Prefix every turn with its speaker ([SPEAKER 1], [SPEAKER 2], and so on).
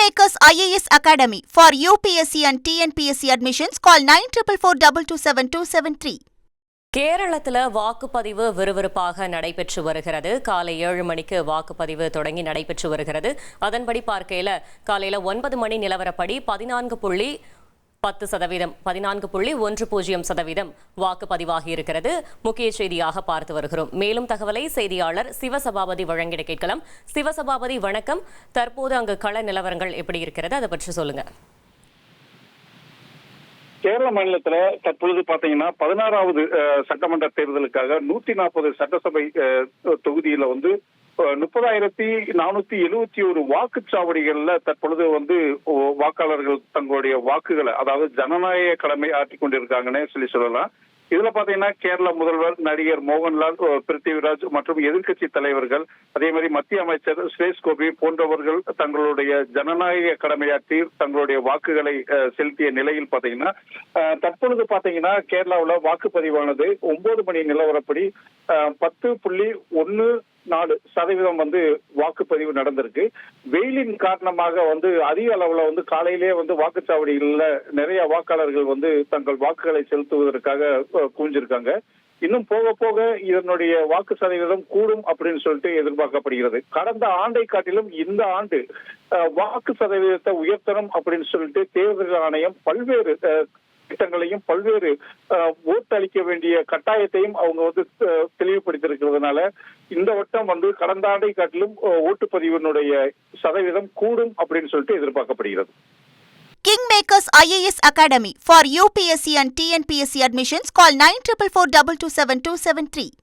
[SPEAKER 1] Kingmakers IAS Academy for UPSC and TNPSC admissions. Call 9442272273.
[SPEAKER 2] கேரளத்தில் வாக்குப்பதிவு விறுவிறுப்பாக நடைபெற்று வருகிறது. காலை 7 மணிக்கு வாக்குப்பதிவு தொடங்கி நடைபெற்று வருகிறது. அதன்படி பார்க்கையில் காலையில் 9 மணி நிலவரப்படி 14.10% வாக்குப்பதிவாகி இருக்கிறது. முக்கிய செய்தியாக பார்த்து வருகிறோம். மேலும் தகவலை செய்தியாளர் சிவசபாபதி வழங்கிட கேட்கலாம். சிவசபாபதி வணக்கம். தற்போது அங்கு கள நிலவரங்கள் எப்படி இருக்கிறது, அதை பற்றி சொல்லுங்க.
[SPEAKER 3] கேரள மாநிலத்துல தற்பொழுது பாத்தீங்கன்னா 16வது சட்டமன்ற தேர்தலுக்காக 140 சட்டசபை தொகுதியில 30,471 வாக்குச்சாவடிகள்ல தற்பொழுது வாக்காளர்கள் தங்களுடைய வாக்குகளை, அதாவது ஜனநாயக கடமை ஆற்றிக் கொண்டிருக்காங்கன்னு சொல்லலாம். இதுல பாத்தீங்கன்னா கேரள முதல்வர் நடிகர் மோகன்லால், பிருத்திவிராஜ் மற்றும் எதிர்கட்சி தலைவர்கள், அதே மாதிரி மத்திய அமைச்சர் சுரேஷ் கோபி போன்றவர்கள் தங்களுடைய ஜனநாயக கடமையாற்றி தங்களுடைய வாக்குகளை செலுத்திய நிலையில் பாத்தீங்கன்னா தற்பொழுது பாத்தீங்கன்னா கேரளாவில் வாக்குப்பதிவானது 9 மணி நிலவரப்படி 10.14% வாக்குப்பதிவு நடந்திருக்கு. வெயிலின் காரணமாக அதிக அளவுல காலையிலே வாக்குச்சாவடிகள்ல நிறைய வாக்காளர்கள் தங்கள் வாக்குகளை செலுத்துவதற்காக குவிஞ்சிருக்காங்க. இன்னும் போக போக இதனுடைய வாக்கு சதவீதம் கூடும் அப்படின்னு சொல்லிட்டு எதிர்பார்க்கப்படுகிறது. கடந்த ஆண்டை காட்டிலும் இந்த ஆண்டு வாக்கு சதவீதத்தை உயர்த்தணும் அப்படின்னு சொல்லிட்டு தேர்தல் ஆணையம் பல்வேறு திட்டங்களையும் பல்வேறு ஓட்டு அளிக்க வேண்டிய கட்டாயத்தையும் அவங்க தெளிவுபடுத்தியிருக்கிறதுனால இந்த வட்டம் கடந்த ஆண்டை காட்டிலும் ஓட்டுப்பதிவினுடைய சதவீதம் கூடும் அப்படின்னு சொல்லிட்டு எதிர்பார்க்கப்படுகிறது.
[SPEAKER 1] Kingmakers IAS Academy for UPSC and TNPSC admissions. Call 9442272273.